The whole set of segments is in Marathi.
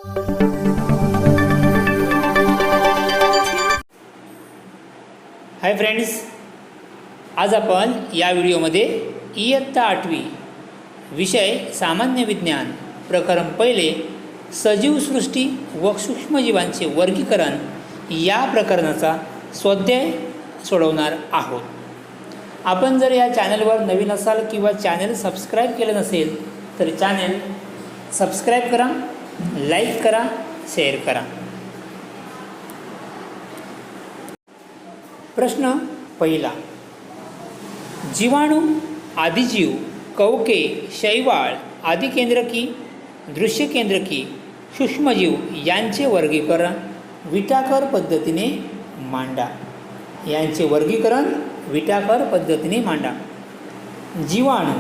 हाय फ्रेंड्स, आज आपण या व्हिडिओमध्ये इयत्ता 8वी विषय सामान्य विज्ञान प्रकरण पहिले सजीव सृष्टी व सूक्ष्मजीवांचे वर्गीकरण या प्रकरणाचा स्वाध्याय सोडवणार आहोत. आपण जर या चॅनलवर नवीन असाल किंवा चॅनल सबस्क्राईब केलं नसेल तर चॅनल सबस्क्राईब करा, लाईक करा, शेअर करा. प्रश्न पहिला. जीवाणू, आदिजीव, कवके, शैवाल, आदिकेंद्रकी, दृश्यकेंद्रकी, सूक्ष्मजीव यांचे वर्गीकरण विटाकर पद्धतीने मांडा. यांचे वर्गीकरण विटाकर पद्धतीने मांडा. जीवाणू,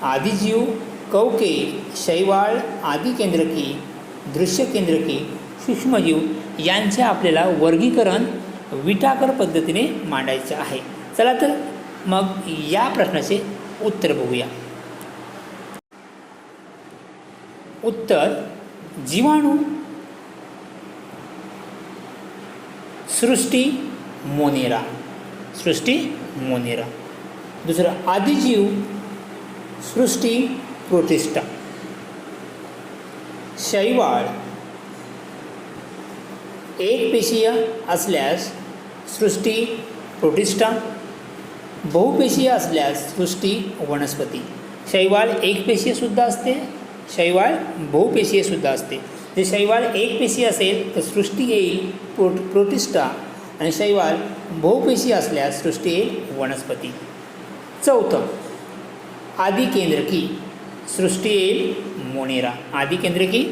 आदिजीव, कवके, शैवाल, आदिकेंद्रकी, दृश्यकेंद्रकी, सूक्ष्मजीव यांचे आपल्याला वर्गीकरण विटाकर पद्धतीने मांडायचे आहे. चला तर मग या प्रश्नाचे उत्तर बघूया. उत्तर: जीवाणू, सृष्टी मोनेरा. सृष्टी मोनेरा. दुसरं आदिजीव, सृष्टी प्रोटिस्टा. शैवाल एकपेशीय असल्यास सृष्टी प्रोटिस्टा, बहुपेशीय असल्यास सृष्टी वनस्पती. शैवाल एकपेशीयसुद्धा असते, शैवाल बहुपेशीयसुद्धा असते. जे शैवाल एकपेशीय असेल तर सृष्टी येईल प्रोटिस्टा आणि शैवाल बहुपेशीय असल्यास सृष्टी येईल वनस्पती. चौथं, आदिकेंद्रकी, सृष्टी येईल मोनेरा. आदिकेंद्रकी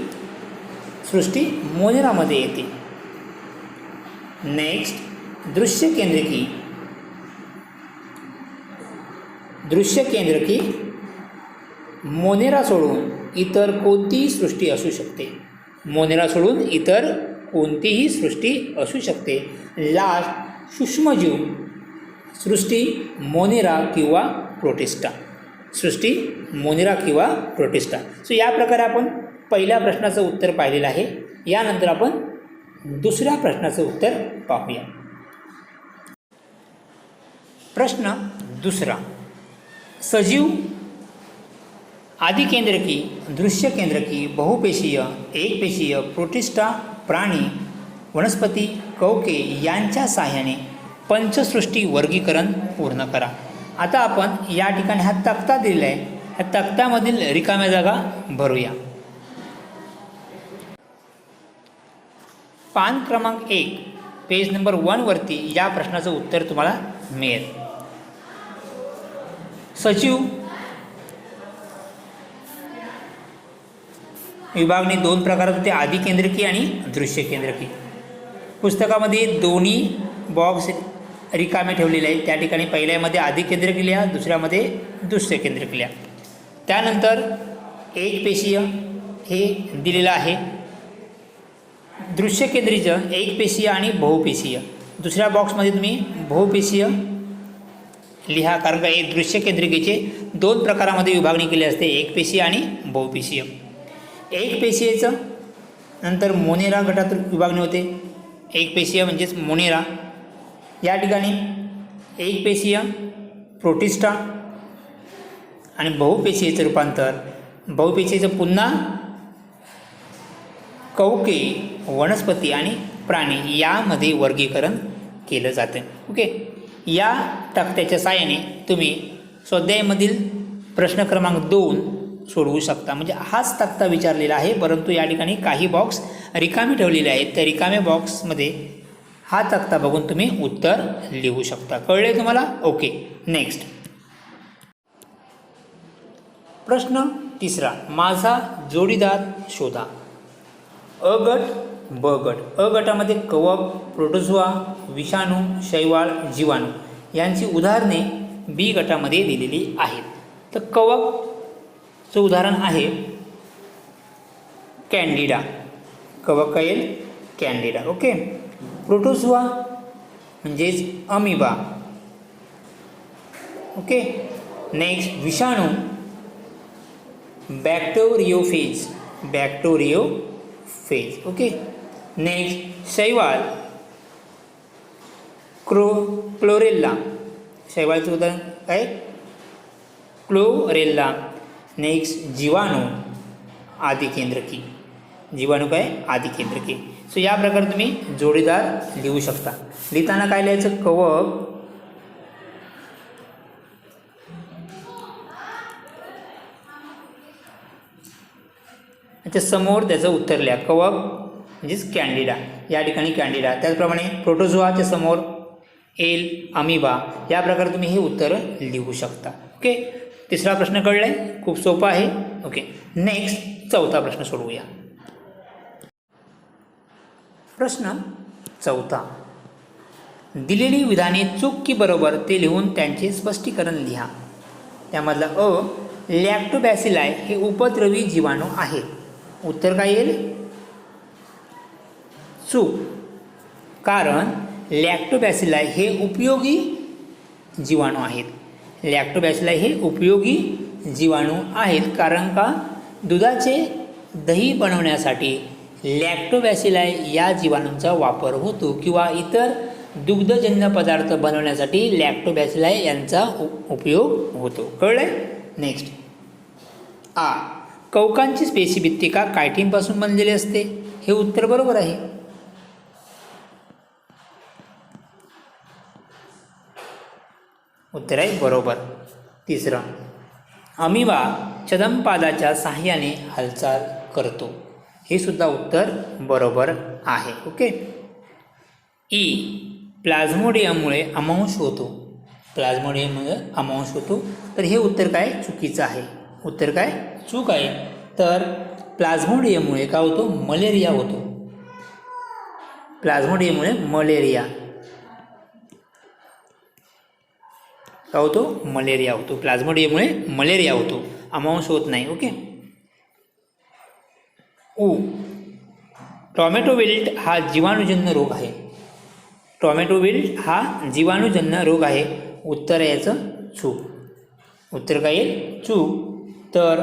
सृष्टी मोनेरामध्ये येते. नेक्स्ट, दृश्यकेंद्रकी. दृश्यकेंद्रकी मोनेरा सोडून इतर कोणतीही सृष्टी असू शकते. मोनेरा सोडून इतर कोणतीही सृष्टी असू शकते. लास्ट, सूक्ष्मजीव, सृष्टी मोनेरा किंवा प्रोटिस्टा. सृष्टी मोनेरा किंवा प्रोटिस्टा. सो या प्रकारे आपण पहिल्या प्रश्नाचं उत्तर पाहिलेलं आहे. यानंतर आपण दुसऱ्या प्रश्नाचं उत्तर पाहूया. प्रश्न दुसरा. सजीव, आदिकेंद्रकी, दृश्यकेंद्रकी, बहुपेशीय, एकपेशीय, प्रोटिस्टा, प्राणी, वनस्पती, कवके यांच्या साहाय्याने पंचसृष्टी वर्गीकरण पूर्ण करा. आता आपण या ठिकाणी हा तक्ता दिलेला आहे. ह्या तक्त्यामधील रिकाम्या जागा भरूया. पान क्रमांक 1 पेज नंबर 1 वरती या प्रश्नाचं उत्तर तुम्हाला मिळेल. सजीव विभागणी 2 प्रकारात होते, आदिकेंद्रकी आणि दृश्यकेंद्रकी. पुस्तकामध्ये दोन्ही बॉक्स रिकामे ठेवलेले आहेत. त्या ठिकाणी पहिल्यामध्ये आदिकेंद्रकी लिहा, दुसऱ्यामध्ये दृश्यकेंद्रकी लिहा. त्यानंतर एकपेशीय हे दिलेलं आहे. दृश्यकेंद्रीचं एकपेशीय आणि बहुपेशीय. दुसऱ्या बॉक्समध्ये तुम्ही बहुपेशीय लिहा, कारण का एक दृश्यकेंद्रिकेचे 2 प्रकारामध्ये विभागणी केली असते, एकपेशीय आणि बहुपेशीय. एकपेशीयचं नंतर मोनेरा गटात विभागणी होते. एकपेशीय म्हणजेच मोनेरा. या ठिकाणी एकपेशीय प्रोटिस्टा आणि बहुपेशीयचं रूपांतर, बहुपेशीयचं पुन्हा कवके, वनस्पती आणि प्राणी यामध्ये वर्गीकरण केलं जातं. ओके. या तक्त्याच्या साहाय्याने तुम्ही स्वाध्यायामधील प्रश्न क्रमांक 2 सोडवू शकता. म्हणजे हाच तक्ता विचारलेला आहे, परंतु या ठिकाणी काही बॉक्स रिकामी ठेवलेले आहेत. त्या रिकाम्या बॉक्समध्ये हा तक्ता बघून तुम्ही उत्तर लिहू शकता. कळले तुम्हाला? ओके. नेक्स्ट प्रश्न तिसरा. माझा जोडीदार शोधा. अ गट, ब गट. अ गटामध्ये कवक, प्रोटोझोआ, विषाणू, शैवाल, जीवाणू यांची उदाहरणे बी गटामध्ये दिलेली आहेत. तर कवकचं उदाहरण आहे कॅन्डिडा. कवक काय येईल? कॅन्डिडा. ओके. प्रोटोझोआ म्हणजेच अमिबा. ओके. नेक्स्ट विषाणू बॅक्टेरियोफेज. फेज. ओके. नेक्स्ट शैवाल क्लोरेल्ला. शैवालचं उदाहरण काय? क्लोरेल्ला. नेक्स्ट जीवाणू आदिकेंद्रकी. जीवाणू काय? आदिकेंद्रकी. सो या प्रकारे तुम्ही जोडीदार लिहू शकता. लिहिताना काय लिहायचं? कवक त्याच्या समोर त्याचं उत्तर लिहा. कवक म्हणजेच कॅन्डिडा, या ठिकाणी कॅन्डिडा. त्याचप्रमाणे प्रोटोझोआच्या समोर एल, अमिबा. या प्रकारे तुम्ही हे उत्तर लिहू शकता. ओके. तिसरा प्रश्न कळलाय, खूप सोपा आहे. ओके. नेक्स्ट चौथा प्रश्न सोडवूया. प्रश्न चौथा. दिलेली विधाने चूक की बरोबर ते लिहून त्यांचे स्पष्टीकरण लिहा. त्यामधला अ, लॅक्टोबॅसिलाई हे उपद्रवी जीवाणू आहेत. उत्तर काय येईल? चूक. कारण लॅक्टोबॅसिलाई हे उपयोगी जीवाणू आहेत. लॅक्टोबॅसिलाई हे उपयोगी जीवाणू आहेत, कारण का दुधाचे दही बनवण्यासाठी लॅक्टोबॅसिलाई या जीवाणूंचा वापर होतो, किंवा इतर दुग्धजन्य पदार्थ बनवण्यासाठी लॅक्टोबॅसिलाई यांचा उपयोग होतो. कळलंय? नेक्स्ट आ, कवकांची स्पेसिभित्तिका कायटिनपासून बनलेली असते. हे उत्तर बरोबर आहे. उत्तर आहे बरोबर. तिसरं, अमिबा छदमपादाच्या साहाय्याने हालचाल करतो. हे सुद्धा उत्तर बरोबर आहे. ओके. ई, प्लाझ्मोडियममुळे अमांश होतो. प्लाझ्मोडियममुळे अमांश होतो. तर हे उत्तर काय? चुकीचं आहे. उत्तर काय? चूक आहे. तर प्लाझ्मोडियममुळे काय होतो? मलेरिया होतो. प्लाझ्मोडियममुळे मलेरिया काय होतो? मलेरिया होतो. प्लाझ्मोडियममुळे मलेरिया होतो, अमांश होत नाही. ओके. ऊ, टॉमॅटो विल्ट हा जीवाणूजन्य रोग आहे. टॉमॅटो विल्ट हा जीवाणूजन्य रोग आहे. उत्तर आहे याचं चूक. उत्तर काय येईल? चूक. तर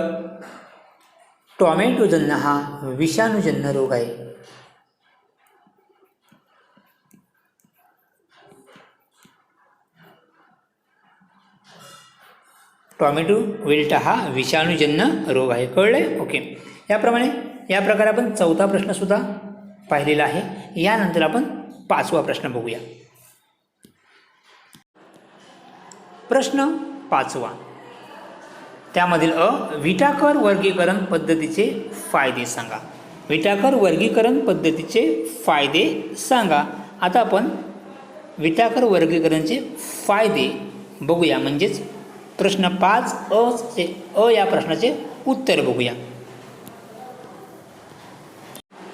टॉमॅटोजन्य हा विषाणूजन्य रोग आहे. टॉमॅटो विल्ट हा विषाणूजन्य रोग आहे. कळलंय? ओके. या प्रकारे आपण चौथा प्रश्नसुद्धा पाहिलेला आहे. यानंतर आपण पाचवा प्रश्न बघूया. प्रश्न पाचवा. त्यामधील अ, विटाकर वर्गीकरण पद्धतीचे फायदे सांगा. विटाकर वर्गीकरण पद्धतीचे फायदे सांगा. आता आपण विटाकर वर्गीकरणचे फायदे बघूया. म्हणजेच प्रश्न 5 अ या प्रश्नाचे उत्तर बघूया.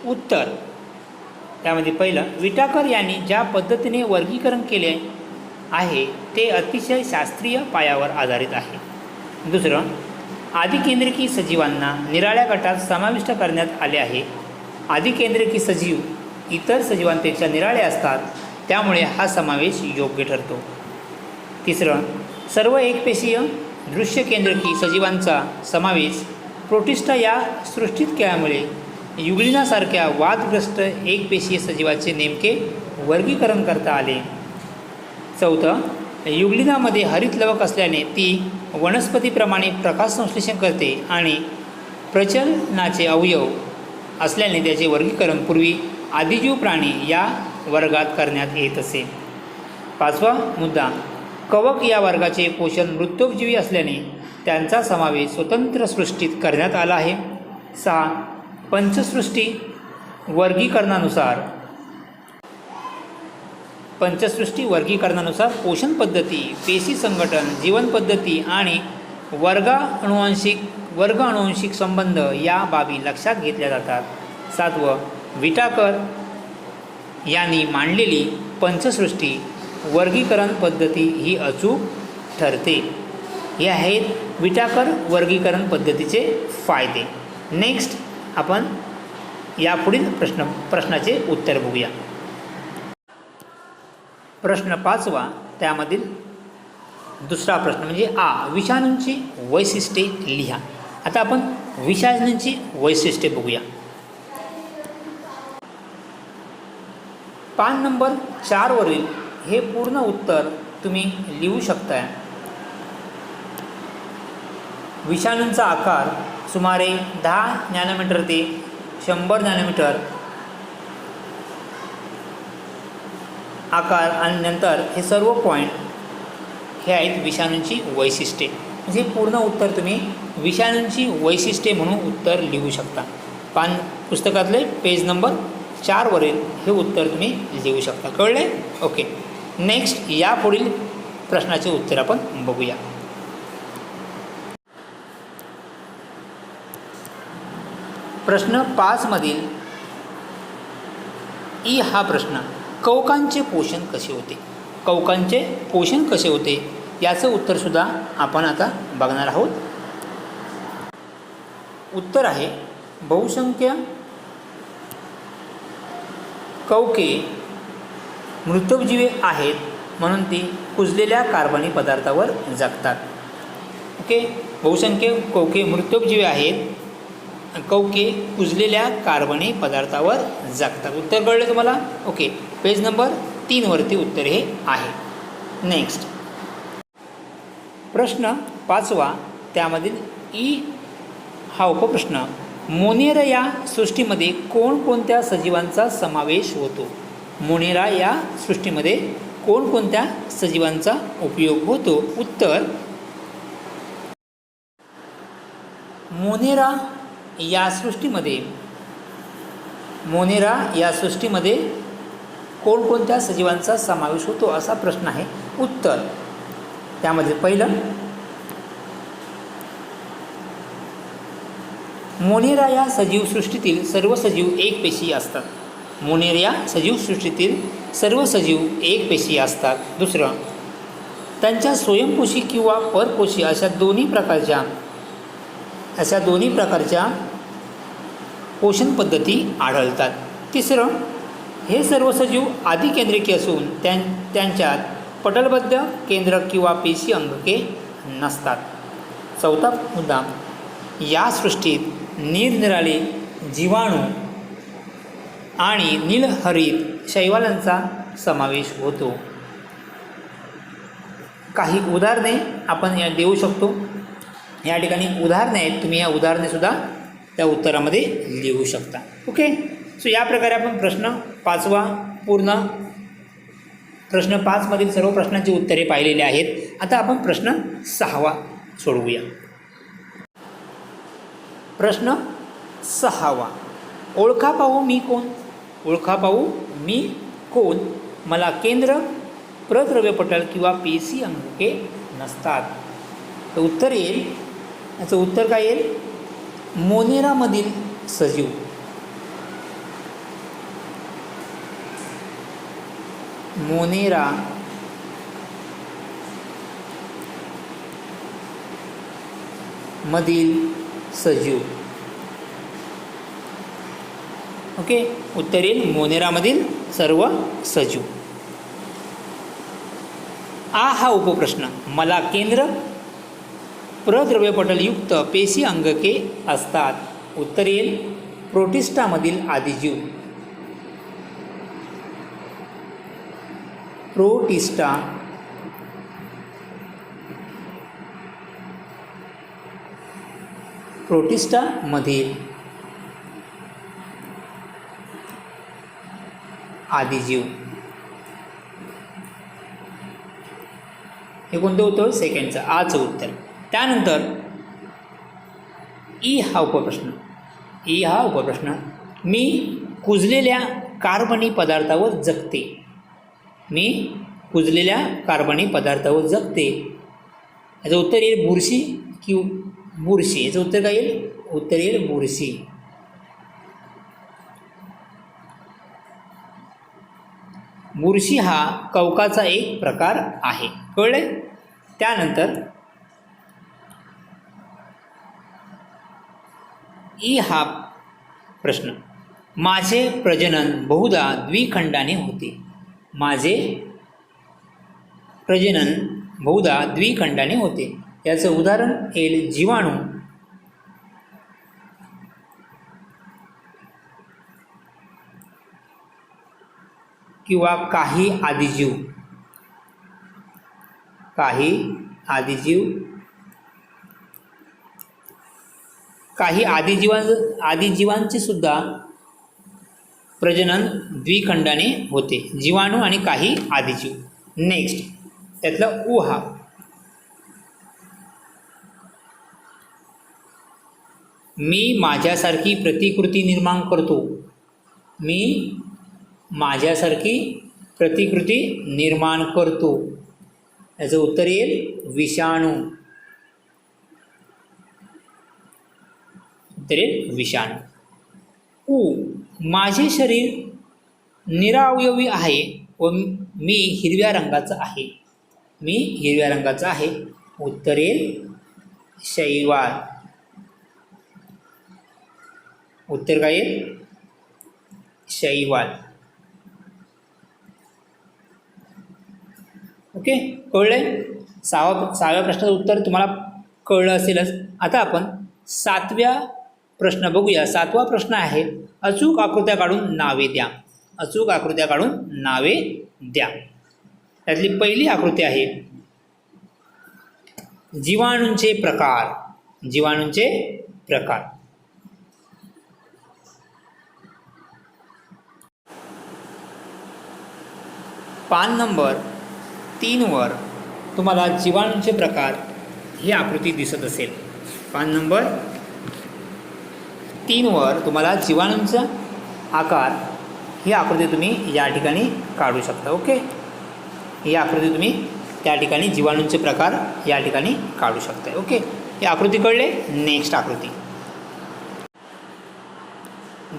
उत्तर त्यामध्ये पहिलं, विटाकर यांनी ज्या पद्धतीने वर्गीकरण केले आहे ते अतिशय शास्त्रीय पायावर आधारित आहे. दुसरं, आदिकेंद्रकी सजीवांना निराळ्या गटात समाविष्ट करण्यात आले आहे. आदिकेंद्रकी सजीव इतर सजीवांपेक्षा निराळे असतात, त्यामुळे हा समावेश योग्य ठरतो. तिसरं, सर्व एकपेशीय दृश्य केंद्रकी सजीवांचा समावेश प्रोटिस्टा या सृष्टीत केल्यामुळे युग्लिनासारख्या वादग्रस्त एकपेशीय सजीवाचे नेमके वर्गीकरण करता आले. चौथं, युग्लिनामध्ये हरित लवक असल्याने ती वनस्पतीप्रमाणे प्रकाश संश्लेषण करते आणि प्रचलनाचे अवयव असल्याने त्याचे वर्गीकरण पूर्वी आदिजीव प्राणी या वर्गात करण्यात येत असे. पाचवा मुद्दा, कवक या वर्गाचे पोषण मृत्योपजीवी असल्याने त्यांचा समावेश स्वतंत्र सृष्टीत करण्यात आला आहे. 6, पंचसृष्टी वर्गीकरणानुसार पोषण पद्धती, पेशी संघटन, जीवन पद्धती आणि वर्ग अनुवांशिक संबंध या बाबी लक्षात घेतल्या जातात. 7, विटाकर यांनी मांडलेली पंचसृष्टी वर्गीकरण पद्धती ही अचूक ठरते. हे आहेत विटाकर वर्गीकरण पद्धतीचे फायदे. नेक्स्ट आपण यापुढील प्रश्नाचे उत्तर बघूया. प्रश्न 5वा, त्यामधील दुसरा प्रश्न म्हणजे आ, विषाणूंची वैशिष्ट्ये लिहा. आता आपण विषाणूंची वैशिष्ट्ये बघूया. पान नंबर 4वरील हे पूर्ण उत्तर तुम्ही लिहू शकता. विषाणूंचा आकार सुमारे 10 नॅनोमीटर ते 100 नॅनोमीटर आकार आणि नंतर हे सर्व पॉईंट हे आहेत विषाणूंची वैशिष्ट्ये. म्हणजे पूर्ण उत्तर तुम्ही विषाणूंची वैशिष्ट्ये म्हणून उत्तर लिहू शकता. पुस्तकातले पेज नंबर 4वरील हे उत्तर तुम्ही लिहू शकता. कळले? ओके. नेक्स्ट यापुढील प्रश्नाचे उत्तर आपण बघूया. प्रश्न 5 मधील ई हा प्रश्न, कवकांचे पोषण कसे होते? कवकांचे पोषण कसे होते याचं उत्तरसुद्धा आपण आता बघणार आहोत. उत्तर आहे बहुसंख्य कवके मृतोपजीवी आहेत म्हणून ती कुजलेल्या कार्बनी पदार्थावर जगतात. ओके. बहुसंख्य कवके मृतोपजीवी आहेत, कवके कुजलेल्या कार्बनी पदार्थावर जगतात. उत्तर कळले तुम्हाला? ओके. पेज नंबर 3वरती उत्तर हे आहे. नेक्स्ट प्रश्न 5वा, त्यामधील ई हा उपप्रश्न, मोनेरा या सृष्टीमध्ये कोणकोणत्या सजीवांचा समावेश होतो? मोनेरा या सृष्टीमध्ये कोणकोणत्या सजीवांचा उपयोग होतो? उत्तर, मोनेरा या सृष्टीमध्ये कोणकोणत्या सजीवांचा समावेश होतो असा प्रश्न आहे. उत्तर, त्यामध्ये पहिलं, मोनेरा या सजीवसृष्टीतील सर्व सजीव एकपेशीय असतात. मोनेरा या सजीवसृष्टीतील सर्व सजीव एकपेशीय असतात. दुसरं, त्यांच्या स्वयंपोषी किंवा परपोषी अशा दोन्ही प्रकारच्या पोषण पद्धती आढळतात. तिसरं, हे सर्व सजीव आदिकेंद्रकी असून त्यांच्यात पटलबद्ध केंद्रक किंवा पेशी अंगके नसतात. चौथा मुद्दा, या सृष्टीत निरनिराळे जीवाणू आणि नीलहरित शैवालांचा समावेश होतो. काही उदाहरणे आपण या देऊ शकतो. या ठिकाणी उदाहरणे आहेत, तुम्ही या उदाहरणेसुद्धा त्या उत्तरामध्ये लिहू शकता. ओके. सो या प्रकारे आपण प्रश्न 5वा पूर्ण प्रश्न 5 मधील सर्व प्रश्नांची उत्तरे पाहिलेली आहेत. आता आपण प्रश्न 6वा सोडवूया. प्रश्न 6वा, ओळखा पाहू मी कोण? ओळखा पाहू मी कोण? मला केंद्र, प्रद्रव्यपटल किंवा पेशी अंगके नसतात. तर उत्तर येईल, याचं उत्तर काय येईल? मोनेरामधील सजीव. मोनेरा मधील सजीव. ओके. उत्तर येईल मोनेरामधील सर्व सजीव. हा उपप्रश्न, मला केंद्र, प्रद्रव्यपटलयुक्त पेशी अंगके असतात. उत्तर येईल प्रोटिस्टामधील आदिजीव. प्रोटिस्टामधील आदिजीव. हे कोणतं उत्तर? सेकंडचं, आचं उत्तर. त्यानंतर ई हा उपप्रश्न. मी कुजलेल्या कार्बनी पदार्थावर जगते. मी कुजलेल्या कार्बनी पदार्थावर जगते. याचं उत्तर येईल बुरशी किंवा बुरशी. याचं उत्तर काय येईल? उत्तर येईल बुरशी. बुरशी हा कवकाचा एक प्रकार आहे. कळले? त्यानंतर ई हा प्रश्न, माझे प्रजनन बहुधा द्विखंडाने होते. माझे प्रजनन बहुधा द्विखंडाने होते. याचं उदाहरण येईल जीवाणू. किंवा काही आदिजीव, काही आदिजीव, काही आदिजीवांचे सुद्धा प्रजनन द्विखंडाने होते, जीवाणू आणि काही आदिजीव. नेक्स्ट त्यातलं उ हा. मी माझ्यासारखी प्रतिकृती निर्माण करतो. मी माझ्यासारखी प्रतिकृती निर्माण करतो. याचं उत्तर येईल विषाणू. उत्तर येईल विषाणू. उ माझे शरीर निरावयवी आहे व मी हिरव्या रंगाचा आहे. मी हिरव्या रंगाचा आहे. उत्तर येईल शैवाल. उत्तर काय येईल? शैवाल. ओके, कळलंय? सहाव्या प्रश्नाचं उत्तर तुम्हाला कळलं असेलच. आता आपण 7व्या प्रश्न बघूया. 7वा प्रश्न आहे अचूक आकृत्या काढून नावे द्या. अचूक आकृत्या काढून नावे द्या. त्यातली पहिली आकृती आहे जीवाणूंचे प्रकार. जीवाणूंचे प्रकार. पान नंबर 3 वर तुम्हाला जीवाणूंचे प्रकार ही आकृती दिसत असेल. पान नंबर 3 वर तुम्हाला जीवाणूंचा आकार ही आकृती तुम्ही या ठिकाणी काढू शकता. ओके, ही आकृती तुम्ही त्या ठिकाणी जीवाणूंचे प्रकार या ठिकाणी काढू शकता. ओके, ही आकृती कळले. नेक्स्ट आकृती,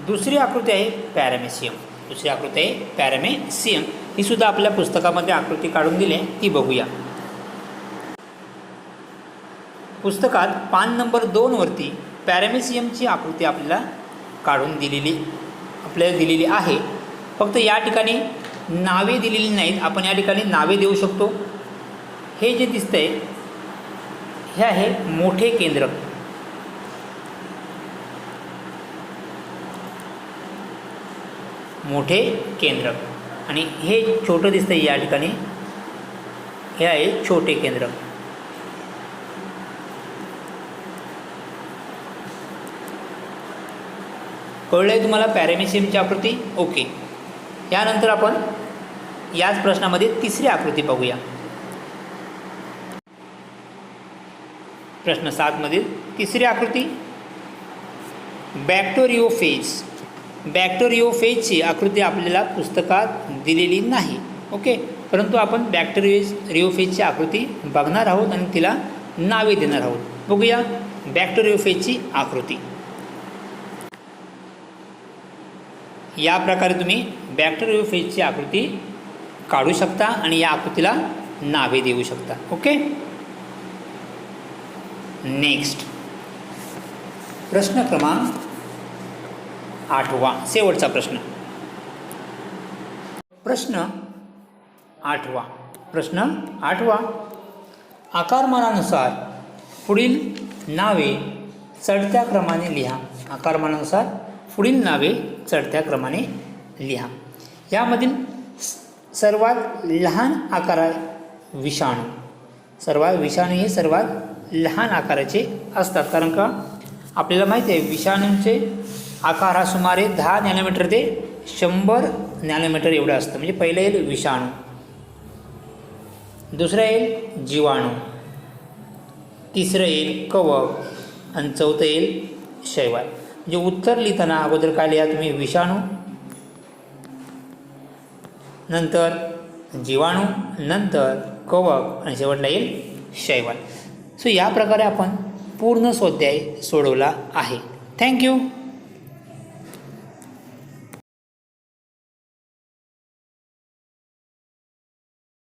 दुसरी आकृती आहे पॅरामेसियम. दुसरी आकृती आहे पॅरामेसियम. ही सुद्धा आपल्या पुस्तकामध्ये आकृती काढून दिली आहे, ती बघूया. पुस्तकात पान नंबर 2 वरती पॅरामेसियमची आकृती आपल्याला काढून दिलेली आहे. फक्त या ठिकाणी नावे दिलेली नाहीत. आपण या ठिकाणी नावे देऊ शकतो. हे जे दिसतंय हे आहे मोठे केंद्रक. मोठे केंद्रक. आणि हे छोटं दिसतंय या ठिकाणी, हे आहे छोटे केंद्रक. कळलं आहे तुम्हाला पॅरामेसियमची आकृती? ओके, यानंतर आपण याच प्रश्नामध्ये तिसरी आकृती बघूया. प्रश्न 7 मधील तिसरी आकृती बॅक्टेरियोफेज. बॅक्टेरियोफेजची आकृती आपल्याला पुस्तकात दिलेली नाही. ओके, परंतु आपण बॅक्टेरियोफेजची आकृती बघणार आहोत आणि तिला नावे देणार आहोत. बघूया बॅक्टेरियोफेजची आकृती. या प्रकारे तुम्ही बॅक्टेरियोफेजची आकृती काढू शकता आणि या आकृतीला नावे देऊ शकता. ओके, नेक्स्ट प्रश्न क्रमांक 8वा, शेवटचा प्रश्न. प्रश्न 8वा. आकारमानानुसार पुढील नावे चढत्या क्रमाने लिहा. आकारमानानुसार पुढील नावे चढत्या क्रमाने लिहा. यामधील सर्वात लहान आकारा विषाणू. विषाणू हे सर्वात लहान आकाराचे असतात, कारण का आपल्याला माहिती आहे विषाणूंचे आकार हा सुमारे 10 नॅनोमीटर ते 100 नॅनोमीटर एवढं असतं. म्हणजे पहिलं येईल विषाणू, दुसरं येईल जीवाणू, तिसरं येईल कवक आणि चौथं येईल शैवाल. म्हणजे उत्तर लिहिताना अगोदर काय लिहा तुम्ही? विषाणू, नंतर जीवाणू, नंतर कवक आणि शेवटला येईल शैवाल. सो या प्रकारे आपण पूर्ण स्वाध्याय सोडवला आहे. थँक्यू.